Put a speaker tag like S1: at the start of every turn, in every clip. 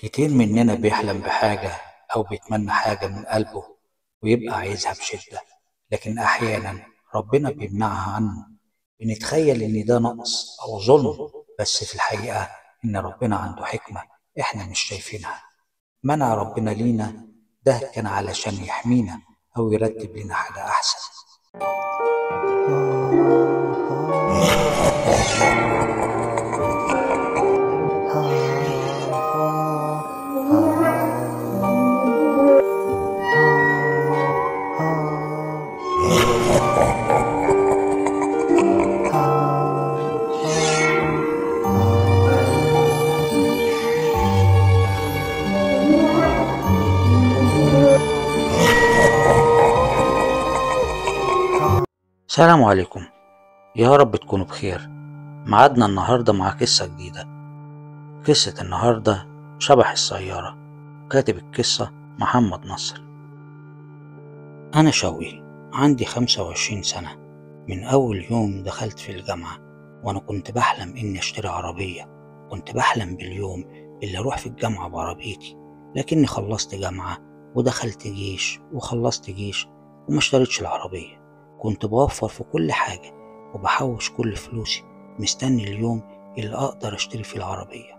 S1: كتير مننا بيحلم بحاجة أو بيتمنى حاجة من قلبه ويبقى عايزها بشدة، لكن أحيانا ربنا بيمنعها عنه. بنتخيل إن ده نقص أو ظلم، بس في الحقيقة إن ربنا عنده حكمة إحنا مش شايفينها. منع ربنا لينا ده كان علشان يحمينا أو يرتب لنا حاجة أحسن. السلام عليكم، يا رب تكونوا بخير. معادنا النهاردة مع قصة جديدة. قصة النهاردة شبح السيارة. كاتب القصة محمد نصر. أنا شوقي، عندي 25 سنة. من أول يوم دخلت في الجامعة وأنا كنت بحلم إني أشتري عربية. كنت بحلم باليوم اللي أروح في الجامعة بعربيتي، لكني خلصت جامعة ودخلت جيش وخلصت جيش وما اشتريتش العربية. كنت بوفر في كل حاجة وبحوش كل فلوسي، مستني اليوم اللي أقدر أشتري فيه العربية.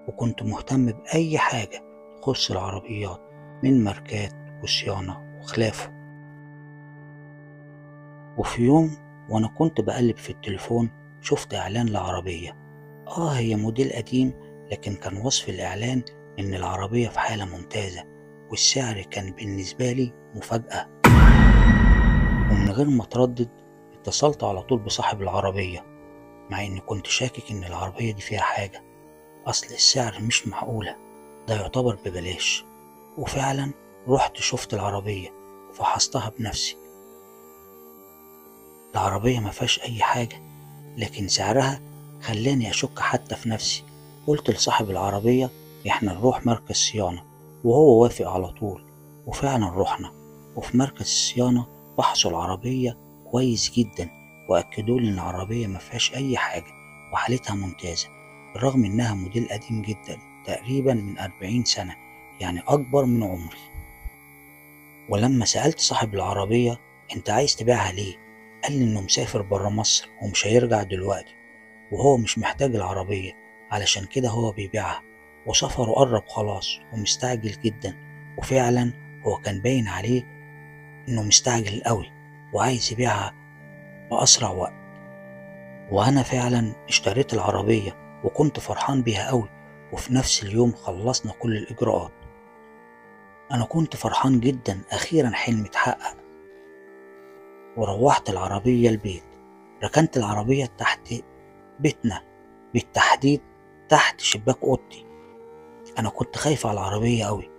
S1: وكنت مهتم بأي حاجة تخص العربيات، من ماركات وصيانة وخلافه. وفي يوم وأنا كنت بقلب في التليفون شفت إعلان لعربية. هي موديل قديم، لكن كان وصف الإعلان إن العربية في حالة ممتازة، والسعر كان بالنسبة لي مفاجأة. ومن غير ما أتردد اتصلت على طول بصاحب العربية، مع إني كنت شاكك إن العربية دي فيها حاجة. أصل السعر مش معقولة، ده يعتبر ببلاش. وفعلا رحت شفت العربية وفحصتها بنفسي. العربية ما فيهاش أي حاجة، لكن سعرها خلاني أشك حتى في نفسي. قلت لصاحب العربية إحنا نروح مركز صيانة، وهو وافق على طول. وفعلا رحنا، وفي مركز الصيانة فحصوا العربية كويس جدا، وأكدوا لي إن العربية ما فيهاش أي حاجة وحالتها ممتازة، بالرغم إنها موديل قديم جدا، تقريبا من 40 سنة، يعني أكبر من عمري. ولما سألت صاحب العربية أنت عايز تبيعها ليه؟ قال لي إنه مسافر برا مصر ومش هيرجع دلوقتي، وهو مش محتاج العربية، علشان كده هو بيبيعها، وسفره قرب خلاص ومستعجل جدا. وفعلا هو كان باين عليه إنه مستعجل قوي وعايز يبيعها بأسرع وقت. وأنا فعلا اشتريت العربية وكنت فرحان بيها قوي، وفي نفس اليوم خلصنا كل الإجراءات. أنا كنت فرحان جدا، أخيرا حلمي اتحقق. وروحت العربية البيت، ركنت العربية تحت بيتنا، بالتحديد تحت شباك أوضتي. أنا كنت خايف على العربية أوي،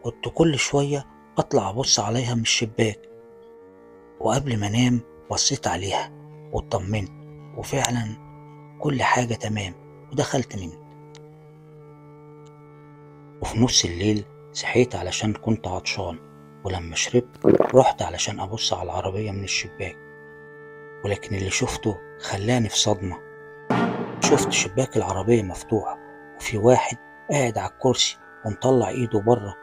S1: كنت كل شوية أطلع أبص عليها من الشباك، وقبل ما أنام بصيت عليها واطمنت، وفعلا كل حاجة تمام. ودخلت نمت. وفي نص الليل صحيت علشان كنت عطشان، ولما شربت رحت علشان أبص على العربية من الشباك، ولكن اللي شفته خلاني في صدمة. شفت شباك العربية مفتوح، وفي واحد قاعد على الكرسي ومطلع ايده بره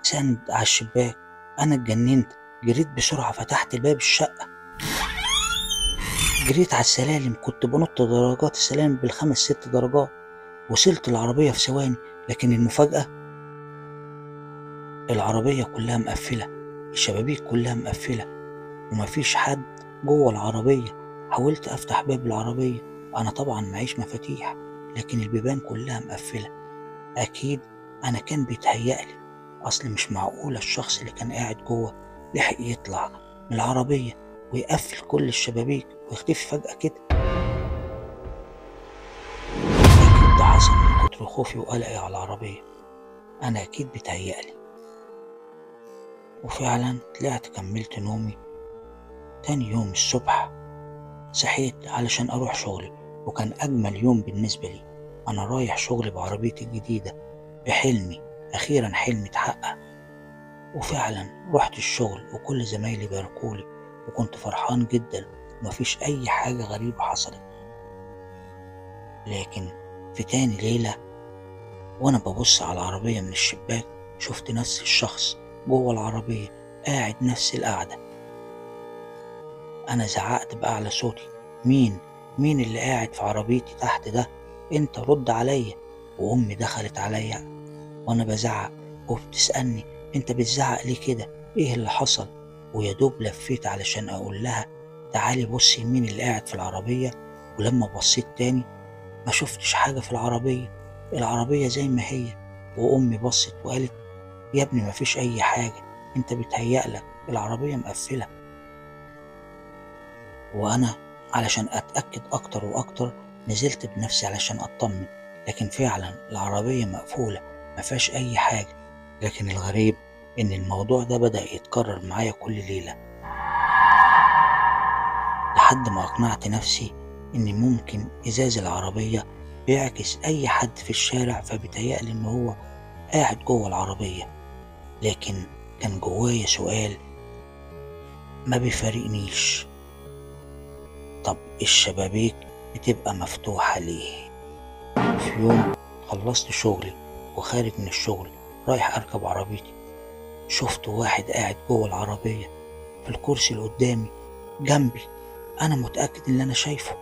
S1: ساند على الشباك. انا اتجننت، جريت بسرعة فتحت باب الشقة، جريت على السلالم، كنت بنط درجات السلالم بالخمس ست درجات. وصلت العربية في ثواني، لكن المفاجأة العربية كلها مقفلة، الشبابيك كلها مقفلة، ومفيش حد جوه العربية. حاولت افتح باب العربية، انا طبعا معيش مفاتيح، لكن البيبان كلها مقفلة. أكيد أنا كان بيتهيألي، أصل مش معقولة الشخص اللي كان قاعد جوه لحق يطلع من العربية ويقفل كل الشبابيك ويختفي فجأة كده. أكيد ده حصل من كتر خوفي وقلقي على العربية، أنا أكيد بيتهيألي. وفعلا طلعت كملت نومي. تاني يوم الصبح صحيت علشان أروح شغلي، وكان أجمل يوم بالنسبة لي. أنا رايح شغلي بعربيتي الجديدة، بحلمي، أخيرا حلمي اتحقق. وفعلا رحت الشغل وكل زمايلي باركولي، وكنت فرحان جدا ومفيش أي حاجة غريبة حصلت. لكن في تاني ليلة وأنا ببص على العربية من الشباك شفت نفس الشخص جوه العربية قاعد نفس القعدة. أنا زعقت بأعلى صوتي: مين اللي قاعد في عربيتي تحت ده؟ أنت رد عليا. وأمي دخلت عليا وأنا بزعق وبتسألني: أنت بتزعق ليه كده؟ إيه اللي حصل؟ ويا دوب لفيت علشان أقول لها: تعالي بصي مين اللي قاعد في العربية. ولما بصيت تاني ما شفتش حاجة في العربية زي ما هي. وأمي بصت وقالت: يا ابني مفيش أي حاجة، أنت بتهيألك، العربية مقفلة. وأنا علشان أتأكد أكتر وأكتر نزلت بنفسي علشان أطمن، لكن فعلا العربية مقفولة مفيهاش أي حاجة. لكن الغريب إن الموضوع ده بدأ يتكرر معايا كل ليلة، لحد ما أقنعت نفسي إن ممكن إزاز العربية بيعكس أي حد في الشارع، فبيتهيألي إن هو قاعد جوه العربية. لكن كان جوايا سؤال ما بيفارقنيش: طب الشبابيك بتبقى مفتوحة ليه؟ في يوم خلصت شغلي وخارج من الشغل رايح أركب عربيتي، شفت واحد قاعد جوه العربية في الكرسي اللي قدامي جنبي. أنا متأكد إن أنا شايفه.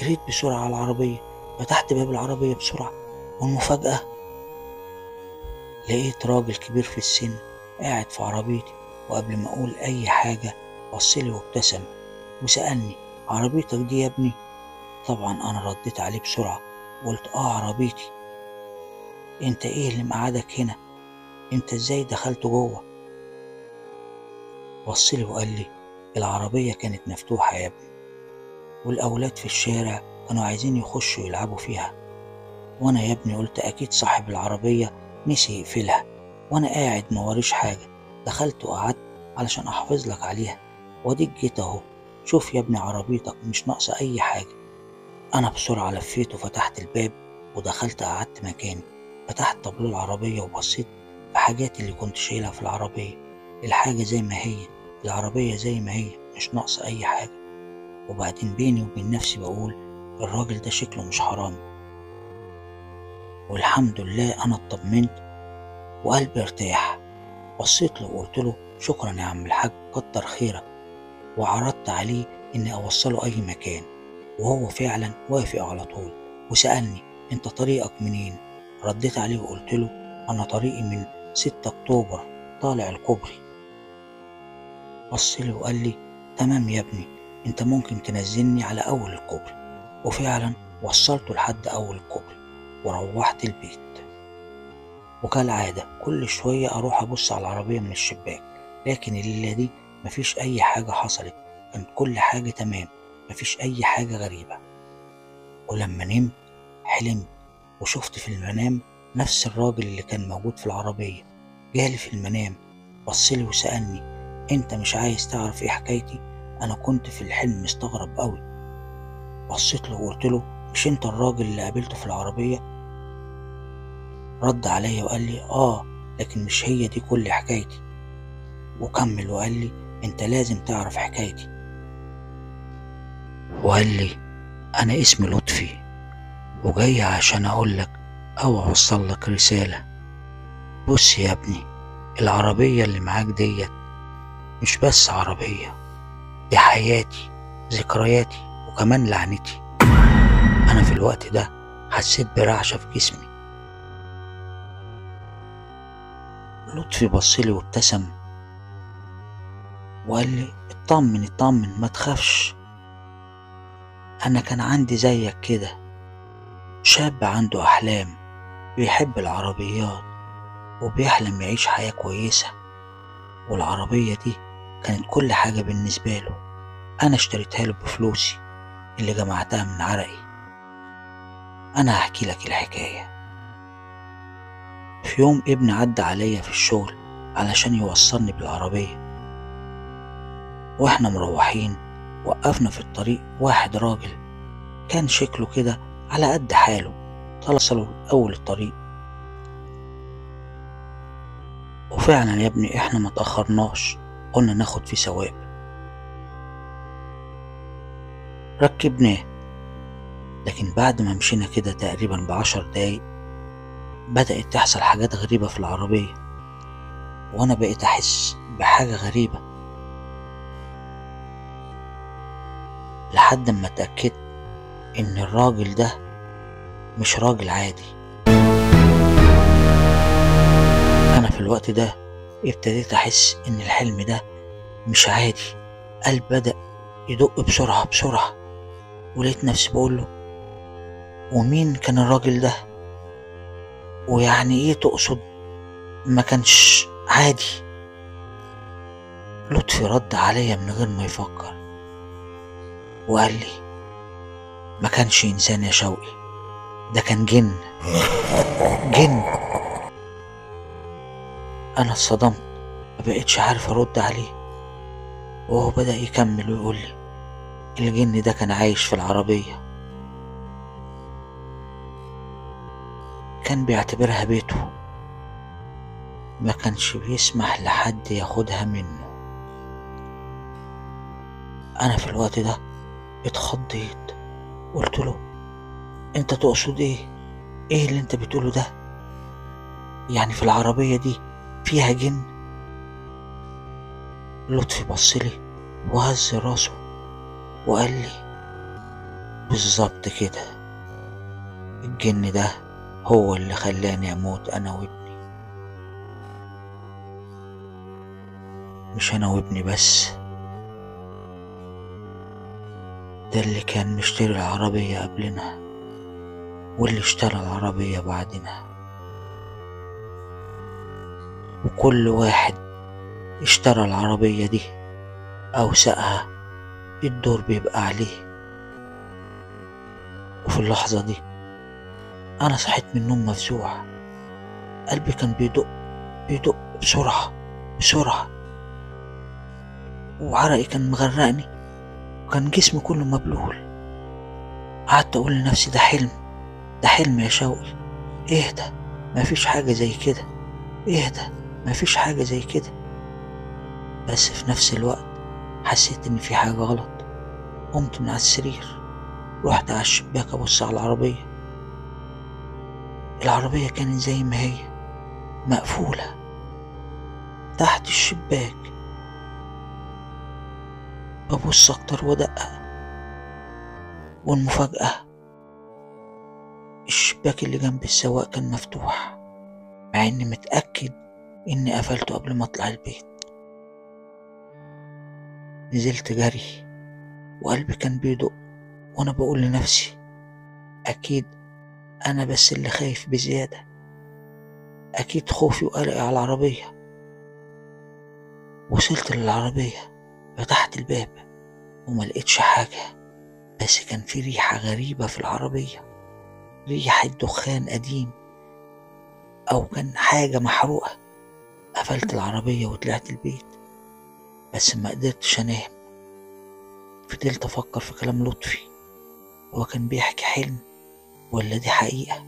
S1: جريت بسرعة على العربية، فتحت باب العربية بسرعة، والمفاجأة لقيت راجل كبير في السن قاعد في عربيتي. وقبل ما أقول أي حاجة بصلي وابتسم وسألني: عربيتك دي يا ابني؟ طبعا أنا رديت عليه بسرعة وقلت: عربيتي. أنت إيه اللي مقعدك هنا؟ أنت إزاي دخلت جوه؟ بصلي وقال لي: العربية كانت مفتوحة يا ابني، والأولاد في الشارع كانوا عايزين يخشوا يلعبوا فيها، وأنا يا ابني قلت أكيد صاحب العربية نسي يقفلها، وأنا قاعد موريش حاجة، دخلت وقعدت علشان أحافظ لك عليها، وأديك جيت أهو. شوف يا ابني عربيتك مش ناقصة أي حاجة. أنا بسرعة لفيت وفتحت الباب ودخلت قعدت مكاني. فتحت طابلو العربية وبصيت في حاجاتي اللي كنت شايلها في العربية. الحاجة زي ما هي، العربية زي ما هي، مش ناقصة أي حاجة. وبعدين بيني وبين نفسي بقول: الراجل ده شكله مش حرامي. والحمد لله أنا اطمنت وقلبي ارتاح. بصيت له وقلت له: شكرا يا عم الحاج، كتر خيرك. وعرضت عليه إني أوصله أي مكان، وهو فعلا وافق على طول. وسألني: أنت طريقك منين؟ رديت عليه وقلت له: أنا طريقي من 6 أكتوبر طالع الكوبري. بصلي وقال لي: تمام يا ابني، أنت ممكن تنزلني على أول الكوبري. وفعلا وصلته لحد أول الكوبري وروحت البيت. وكالعادة كل شوية أروح أبص على العربية من الشباك، لكن الليلة دي مفيش أي حاجة حصلت، كانت كل حاجة تمام، مفيش أي حاجة غريبة. ولما نمت حلمت وشفت في المنام نفس الراجل اللي كان موجود في العربية جالي في المنام. بصلي وسألني: أنت مش عايز تعرف إيه حكايتي؟ أنا كنت في الحلم مستغرب أوي. بصيت له وقلت له: مش أنت الراجل اللي قابلته في العربية؟ رد عليا وقال لي: لكن مش هي دي كل حكايتي. وكمل وقال لي: أنت لازم تعرف حكايتي. وقال لي: أنا اسمي لطفي، وجاي عشان أقولك أو أوصلك رسالة. بص يا ابني، العربية اللي معاك ديت مش بس عربية، دي حياتي، ذكرياتي، وكمان لعنتي. أنا في الوقت ده حسيت برعشة في جسمي. لطفي بصلي وابتسم وقال لي: اطمن ما تخافش، أنا كان عندي زيك كده شاب عنده أحلام، بيحب العربيات وبيحلم يعيش حياة كويسة، والعربية دي كانت كل حاجة بالنسبة له. أنا اشتريتها له بفلوسي اللي جمعتها من عرقي. أنا هحكي لك الحكاية. في يوم ابني عدى عليا في الشغل علشان يوصلني بالعربية، واحنا مروحين وقفنا في الطريق واحد راجل كان شكله كده على قد حاله، طلع أول الطريق. وفعلا يا ابني احنا ما تأخرناش، قلنا ناخد فيه ثواب. ركبناه، لكن بعد ما مشينا كده تقريبا ب10 دقايق بدأت تحصل حاجات غريبة في العربية، وأنا بقيت أحس بحاجة غريبة لحد ما اتأكدت إن الراجل ده مش راجل عادي. أنا في الوقت ده ابتديت أحس إن الحلم ده مش عادي. قلب بدأ يدق بسرعة بسرعة، ولقيت نفسي بقوله: ومين كان الراجل ده؟ ويعني ايه تقصد ما كانش عادي؟ لطفي رد عليا من غير ما يفكر وقال لي: ما كانش انسان يا شوقي، ده كان جن. جن. انا اتصدمت، ما بقتش عارف ارد عليه، وهو بدأ يكمل ويقول لي: الجن ده كان عايش في العربية، كان بيعتبرها بيته، ما كانش بيسمح لحد ياخدها منه. انا في الوقت ده اتخضيت، قلت له: انت تقصد ايه؟ ايه اللي انت بتقوله ده؟ يعني في العربية دي فيها جن؟ لطفي بصلي وهز راسه وقال لي: بالظبط كده، الجن ده هو اللي خلاني اموت انا وابني. مش انا وابني بس، ده اللي كان مشتري العربية قبلنا واللي اشترى العربية بعدنا، وكل واحد اشترى العربية دي او ساقها الدور بيبقى عليه. وفي اللحظة دي انا صحيت من النوم مفزوع، قلبي كان بيدق بسرعة بسرعة، وعرقي كان مغرقني، وكان جسمي كله مبلول. قعدت اقول لنفسي: ده حلم، ده حلم يا شوقي، اهدى، مفيش حاجة زي كده، اهدى، مفيش حاجة زي كده. بس في نفس الوقت حسيت ان في حاجة غلط. قمت من على السرير، رحت على الشباك ابص على العربية. العربية كانت زي ما هي، مقفولة تحت الشباك. ببص اكتر وادقق، والمفاجأة الشباك اللي جنب السواق كان مفتوح، مع اني متأكد اني قفلته قبل ما اطلع البيت. نزلت جري، وقلبي كان بيدق، وانا بقول لنفسي: اكيد انا بس اللي خايف بزيادة، اكيد خوفي وقلقي على العربية. وصلت للعربية، فتحت الباب وما لقيتش حاجة، بس كان في ريحة غريبة في العربية، ريحة دخان قديم او كان حاجة محروقة. قفلت العربية وطلعت البيت، بس ما قدرتش انام. فضلت افكر في كلام لطفي، هو كان بيحكي حلم ولا دي حقيقة؟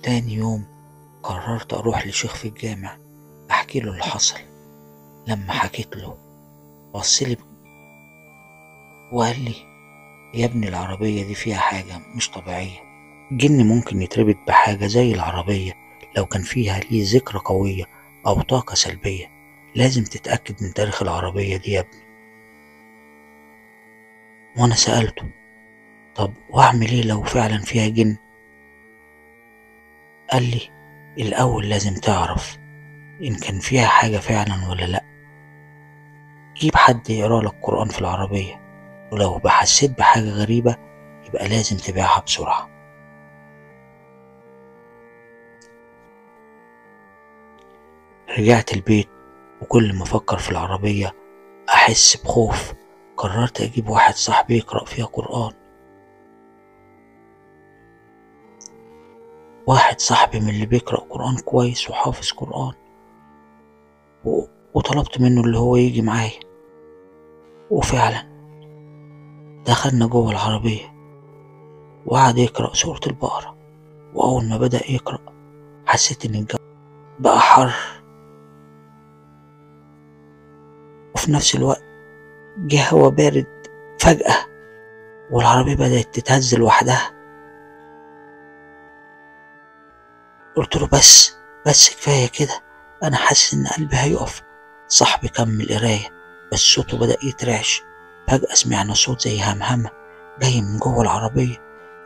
S1: تاني يوم قررت اروح لشيخ في الجامع احكي له اللي حصل. لما حكيت له بصلي وقال لي: يا ابني، العربية دي فيها حاجة مش طبيعية. الجن ممكن يتربط بحاجة زي العربية لو كان فيها ليه ذكرى قوية أو طاقة سلبية. لازم تتأكد من تاريخ العربية دي يا ابني. وأنا سألته: طب وأعمل إيه لو فعلا فيها جن؟ قال لي: الأول لازم تعرف إن كان فيها حاجة فعلا ولا لأ. جيب حد يقرأ لك قرآن في العربية، ولو حسيت بحاجة غريبة يبقى لازم تبيعها بسرعة. رجعت البيت، وكل ما أفكر في العربية أحس بخوف. قررت أجيب واحد صاحبي يقرأ فيها قرآن، واحد صاحبي من اللي بيقرأ قرآن كويس وحافظ قرآن، وطلبت منه اللي هو يجي معايا. وفعلا دخلنا جوه العربية، وقعد يقرأ سورة البقرة. وأول ما بدأ يقرأ حسيت إن الجو بقى حر، وفي نفس الوقت جه هوا بارد فجأة. والعربية بدأت تتهز لوحدها. قلت له بس كفاية كده، أنا حاسس إن قلبي هيقف. صاحبي كمل قراية بس صوته بدأ يترعش. فجأة سمعنا صوت زي همهمة جاي من جوه العربية،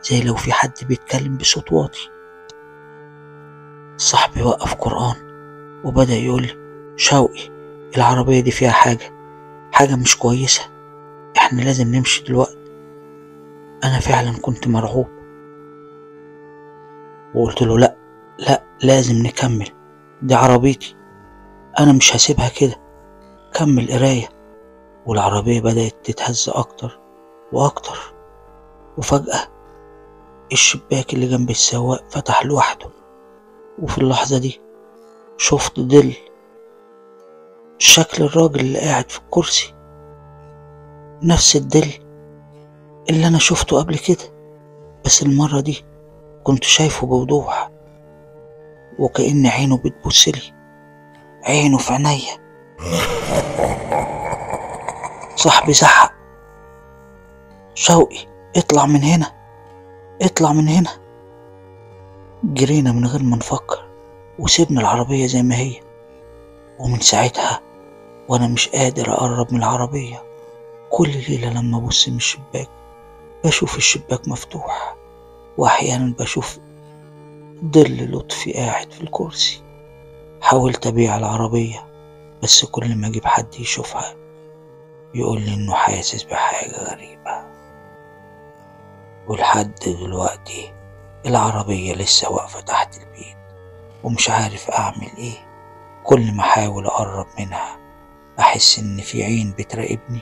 S1: زي لو في حد بيتكلم بصوت واطي. صاحبي وقف قرآن وبدأ يقول: شوقي، العربية دي فيها حاجة مش كويسة، احنا لازم نمشي دلوقتي. أنا فعلا كنت مرعوب وقلت له: لا، لازم نكمل، دي عربيتي، أنا مش هسيبها كده، كمل قراية. والعربية بدأت تتهز أكتر وأكتر، وفجأة الشباك اللي جنب السواق فتح لوحده، وفي اللحظة دي شفت ظل شكل الراجل اللي قاعد في الكرسي، نفس الظل اللي أنا شفته قبل كده، بس المرة دي كنت شايفه بوضوح، وكأن عينه بتبصلي، عينه في عينيا. صاحبي زعق: شوقي، اطلع من هنا، اطلع من هنا. جرينا من غير ما نفكر وسيبنا العربية زي ما هي، ومن ساعتها وانا مش قادر اقرب من العربية. كل ليلة لما ابص من الشباك بشوف الشباك مفتوح، واحيانا بشوف ظل لطفي قاعد في الكرسي. حاولت ابيع العربية بس كل ما اجيب حد يشوفها يقول لي انه حاسس بحاجة غريبة، ولحد دلوقتي العربية لسه واقفة تحت البيت ومش عارف اعمل ايه. كل ما احاول اقرب منها احس ان في عين بتراقبني